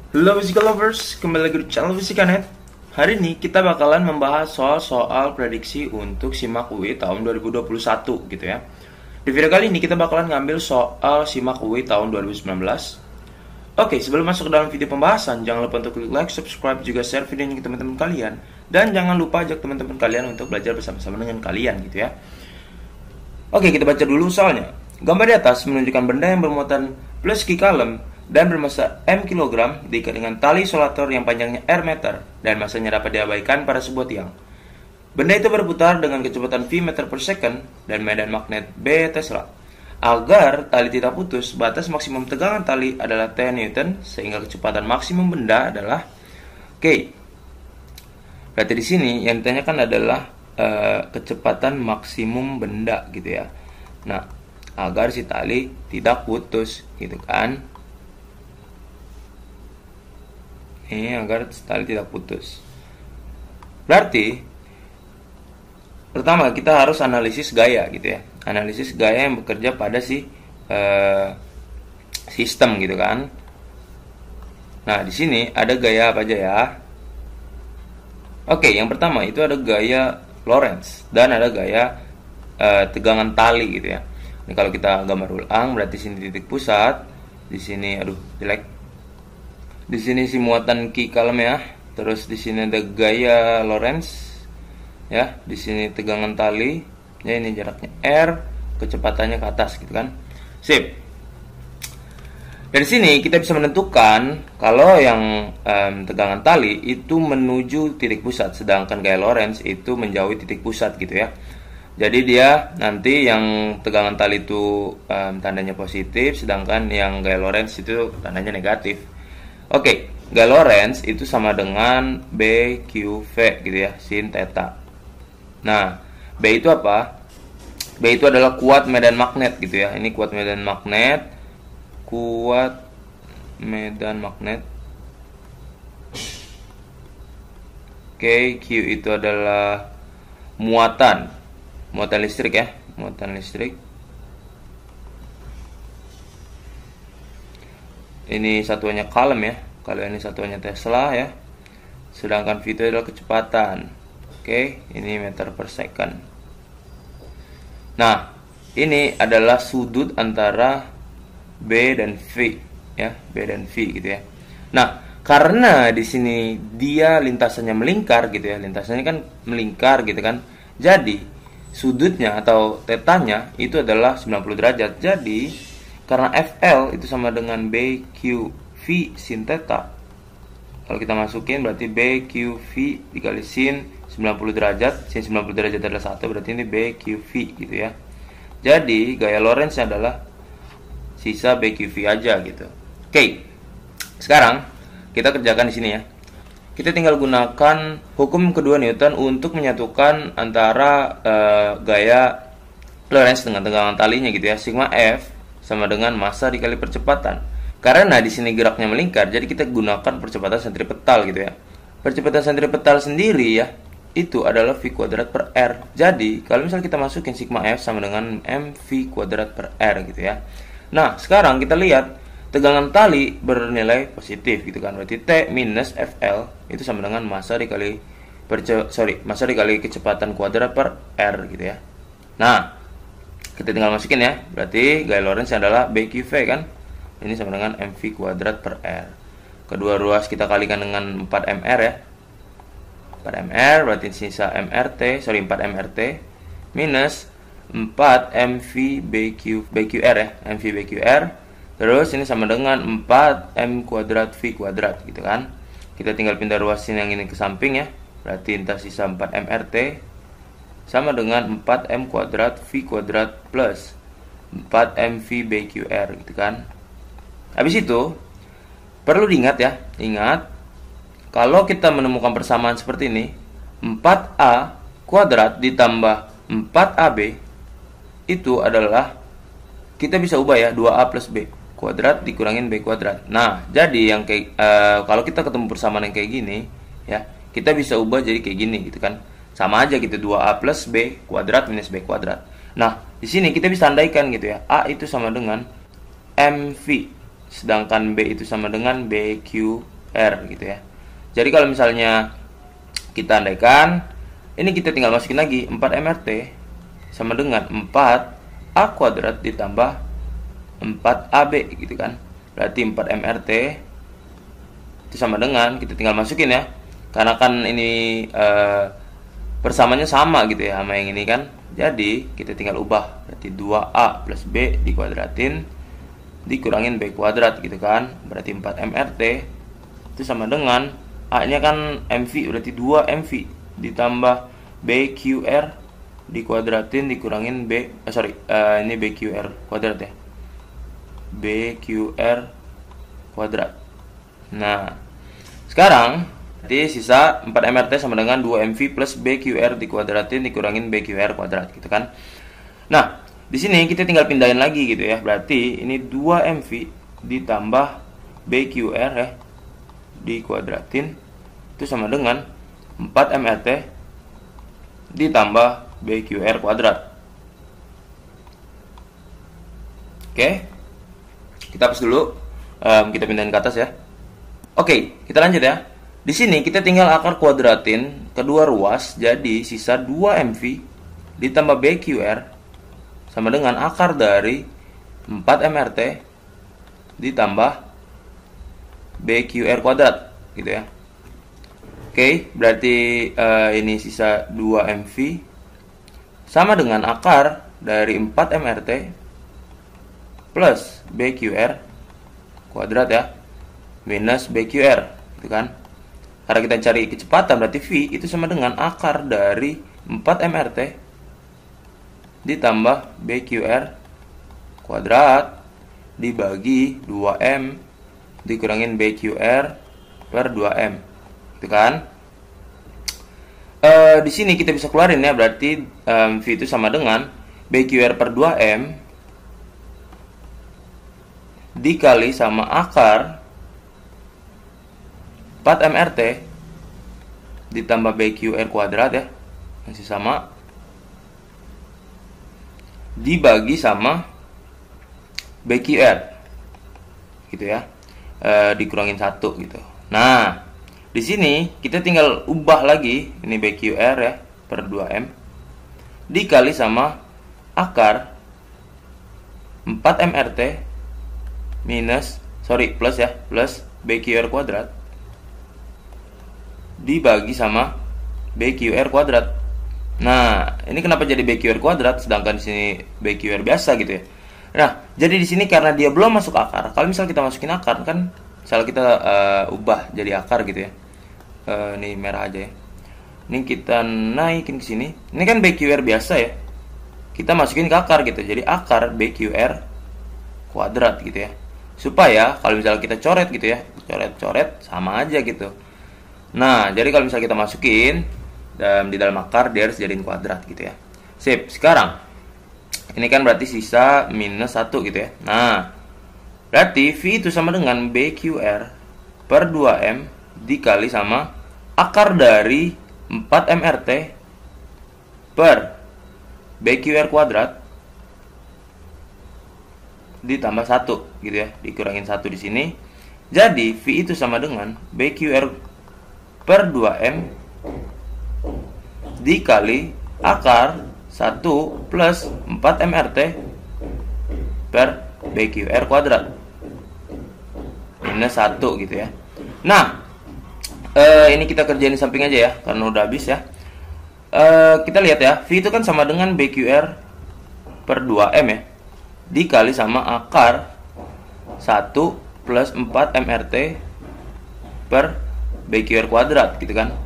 Halo Fisika Lovers, kembali lagi di channel Fisikanet. Hari ini kita bakalan membahas soal prediksi untuk SIMAK UI tahun 2021 gitu ya. Di video kali ini kita bakalan ngambil soal SIMAK UI tahun 2019. Oke, sebelum masuk ke dalam video pembahasan, jangan lupa untuk klik like, subscribe, juga share video ini ke teman-teman kalian. Dan jangan lupa ajak teman-teman kalian untuk belajar bersama-sama dengan kalian gitu ya. Oke, kita baca dulu soalnya. Gambar di atas menunjukkan benda yang bermuatan plus Q kalem dan bermassa M kg diikat dengan tali isolator yang panjangnya R meter dan masanya dapat diabaikan pada sebuah tiang. Benda itu berputar dengan kecepatan V meter per second dan medan magnet B Tesla. Agar tali tidak putus, batas maksimum tegangan tali adalah T Newton sehingga kecepatan maksimum benda adalah K. Berarti di sini yang ditanyakan adalah kecepatan maksimum benda gitu ya. Nah, agar si tali tidak putus gitu kan. Ini agar tali tidak putus. Berarti pertama kita harus analisis gaya gitu ya. Analisis gaya yang bekerja pada si sistem gitu kan. Nah, di sini ada gaya apa aja ya? Oke, yang pertama itu ada gaya Lorentz dan ada gaya tegangan tali gitu ya. Ini kalau kita gambar ulang berarti sini titik pusat, di sini jelek. Di sini si muatan Q kalem ya. Terus di sini ada gaya Lorentz ya, di sini tegangan tali. Ya, ini jaraknya R, kecepatannya ke atas gitu kan. Sip. Dari sini kita bisa menentukan kalau yang tegangan tali itu menuju titik pusat, sedangkan gaya Lorentz itu menjauhi titik pusat gitu ya. Jadi dia nanti yang tegangan tali itu tandanya positif, sedangkan yang gaya Lorentz itu tandanya negatif. Oke, gaya Lorentz itu sama dengan BQV gitu ya, sin theta. Nah, B itu apa? B itu adalah kuat medan magnet gitu ya. Ini kuat medan magnet. Oke, Q itu adalah muatan listrik ya, muatan listrik. Ini satuannya kalem ya, kalau ini satuannya Tesla ya. Sedangkan V itu adalah kecepatan. Oke, ini meter per second. Nah, ini adalah sudut antara B dan V ya, B dan V gitu ya. Nah, karena di sini dia lintasannya melingkar gitu ya, lintasannya kan melingkar gitu kan. Jadi sudutnya atau tetanya itu adalah 90 derajat. Jadi karena FL itu sama dengan BQV sin theta. Kalau kita masukin berarti BQV dikali sin 90 derajat. Sin 90 derajat adalah 1, berarti ini BQV gitu ya. Jadi gaya Lorentz adalah sisa BQV aja gitu. Oke. Sekarang kita kerjakan di sini ya. Kita tinggal gunakan hukum kedua Newton untuk menyatukan antara gaya Lorentz dengan tegangan talinya gitu ya. Sigma F sama dengan massa dikali percepatan. Karena di sini geraknya melingkar, jadi kita gunakan percepatan sentripetal gitu ya. Percepatan sentripetal sendiri ya, itu adalah V kuadrat per R. Jadi kalau misalnya kita masukin sigma F sama dengan mv kuadrat per R gitu ya. Nah, sekarang kita lihat tegangan tali bernilai positif gitu kan. Berarti T minus FL itu sama dengan massa dikali kecepatan kuadrat per R gitu ya. Nah, kita tinggal masukin ya. Berarti gaya Lorentz adalah BQV kan. Ini sama dengan mv kuadrat per R. Kedua ruas kita kalikan dengan 4mr ya. 4mr berarti sisa 4mrt minus 4 mv BQR ya, mv BQR. Terus ini sama dengan 4 m kuadrat v kuadrat gitu kan. Kita tinggal pindah ruasin yang ini ke samping ya. Berarti entah sisa 4 mrt sama dengan 4 m kuadrat v kuadrat plus 4 mv BQR gitu kan. Habis itu perlu diingat ya, ingat kalau kita menemukan persamaan seperti ini, 4a kuadrat ditambah 4ab itu adalah, kita bisa ubah ya, 2a plus b kuadrat dikurangin b kuadrat. Nah, jadi yang kayak kalau kita ketemu persamaan yang kayak gini ya, kita bisa ubah jadi kayak gini gitu kan. Sama aja gitu, 2a plus b kuadrat minus b kuadrat. Nah, di sini kita bisa andaikan gitu ya, a itu sama dengan mv, sedangkan b itu sama dengan bq R gitu ya. Jadi kalau misalnya kita andaikan ini kita tinggal masukin lagi 4 MRT sama dengan 4A kuadrat ditambah 4AB gitu kan. Berarti 4 MRT itu sama dengan, kita tinggal masukin ya. Karena kan ini persamanya sama gitu ya sama yang ini kan. Jadi kita tinggal ubah. Berarti 2A plus B dikuadratin dikurangin B kuadrat gitu kan. Berarti 4 MRT itu sama dengan A nya kan MV, berarti 2 MV ditambah BQR dikuadratin dikurangin ini BQR kuadrat ya. BQR kuadrat. Nah, sekarang jadi sisa 4 MRT sama dengan 2 MV plus BQR dikuadratin dikurangin BQR kuadrat gitu kan. Nah, di sini kita tinggal pindahin lagi gitu ya. Berarti ini 2 MV ditambah BQR ya dikuadratin itu sama dengan 4 MRT ditambah BQR kuadrat. Oke. Kita hapus dulu. Kita pindahin ke atas ya. Oke, kita lanjut ya. Di sini kita tinggal akar kuadratin kedua ruas, jadi sisa 2 MV ditambah BQR sama dengan akar dari 4 MRT ditambah BQR kuadrat gitu ya. Oke, berarti ini sisa 2 MV sama dengan akar dari 4 MRT plus BQR kuadrat ya minus BQR gitu kan. Karena kita cari kecepatan berarti V itu sama dengan akar dari 4 MRT ditambah BQR kuadrat dibagi 2M dikurangin BQR per 2M gitu kan. Di sini kita bisa keluarin ya, berarti V itu sama dengan BQR per 2M dikali sama akar 4 MRT ditambah BQR kuadrat ya, masih sama, dibagi sama BQR gitu ya, dikurangin 1 gitu. Nah, di sini kita tinggal ubah lagi ini BQR ya per 2M dikali sama akar 4 MRT plus BQR kuadrat dibagi sama BQR kuadrat. Nah, ini kenapa jadi BQR kuadrat sedangkan di sini BQR biasa gitu ya. Nah, jadi di sini karena dia belum masuk akar. Kalau misal kita masukin akar kan, misal kita ubah jadi akar gitu ya. Ini merah aja ya. Ini kita naikin ke sini. Ini kan BQR biasa ya. Kita masukin ke akar gitu. Jadi akar BQR kuadrat gitu ya. Supaya kalau misalnya kita coret gitu ya, coret-coret sama aja gitu. Nah, jadi kalau misalnya kita masukin di dalam akar, dia harus jadiin kuadrat gitu ya. Sip, sekarang ini kan berarti sisa minus 1 gitu ya. Nah, berarti V itu sama dengan BQR per 2M dikali sama akar dari 4 MRT per BQR kuadrat ditambah 1 gitu ya, dikurangin 1 di sini. Jadi V itu sama dengan BQR per 2M dikali akar 1 plus 4 MRT per BQR kuadrat minus 1 gitu ya. Nah, ini kita kerjain di samping aja ya, karena udah habis ya. Kita lihat ya, V itu kan sama dengan BQR per 2M ya, dikali sama akar 1 plus 4 MRT per BQR kuadrat gitu kan,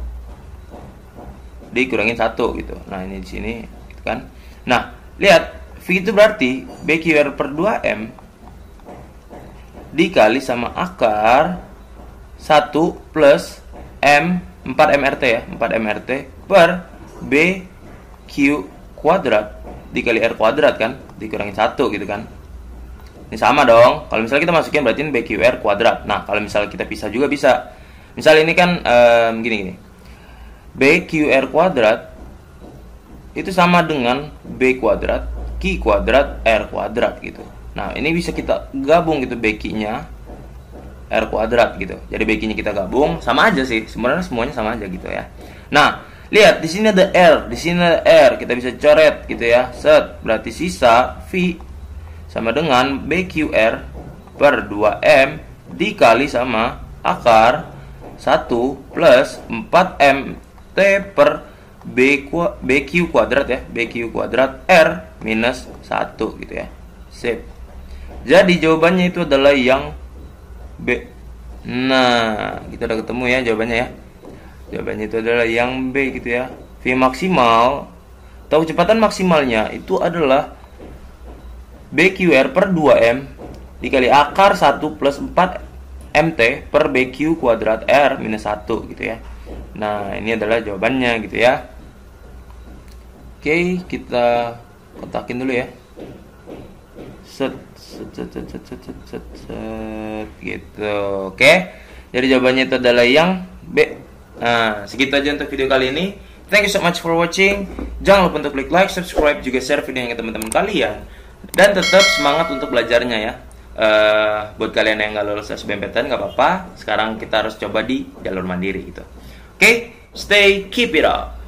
dikurangin 1 gitu. Nah, ini di sini gitu kan. Nah, lihat V itu berarti BQR per 2M dikali sama akar 1 plus M 4 MRT ya, 4 MRT per BQ kuadrat dikali R kuadrat kan, dikurangin 1 gitu kan. Ini sama dong. Kalau misalnya kita masukin berarti ini BQR kuadrat. Nah, kalau misalnya kita pisah juga bisa. Misal ini kan gini. BQR kuadrat itu sama dengan B kuadrat, Q kuadrat, R kuadrat gitu. Nah, ini bisa kita gabung gitu BQ-nya, R kuadrat gitu. Jadi BQ-nya kita gabung, sama aja sih. Sebenarnya semuanya sama aja gitu ya. Nah, lihat di sini ada R, di sini ada R, kita bisa coret gitu ya. Set, berarti sisa V sama dengan BQR per 2M dikali sama akar 1 plus 4MT per BQ kuadrat ya, BQ kuadrat R minus 1 gitu ya. Sip. Jadi jawabannya itu adalah yang B. Nah, kita udah ketemu ya jawabannya ya. Jawabannya itu adalah yang B gitu ya. V maksimal atau kecepatan maksimalnya itu adalah BQR per 2M dikali akar 1 plus 4MT per BQ kuadrat R minus 1 gitu ya. Nah, ini adalah jawabannya gitu ya. Oke, kita kotakin dulu ya. Set gitu. Oke. Jadi jawabannya itu adalah yang B. Nah, segitu aja untuk video kali ini. Thank you so much for watching. Jangan lupa untuk klik like, subscribe, juga share videonya ke teman-teman kalian. Dan tetap semangat untuk belajarnya ya. Buat kalian yang nggak lulus SBMPTN nggak apa-apa. Sekarang kita harus coba di jalur mandiri gitu. Oke, stay keep it up.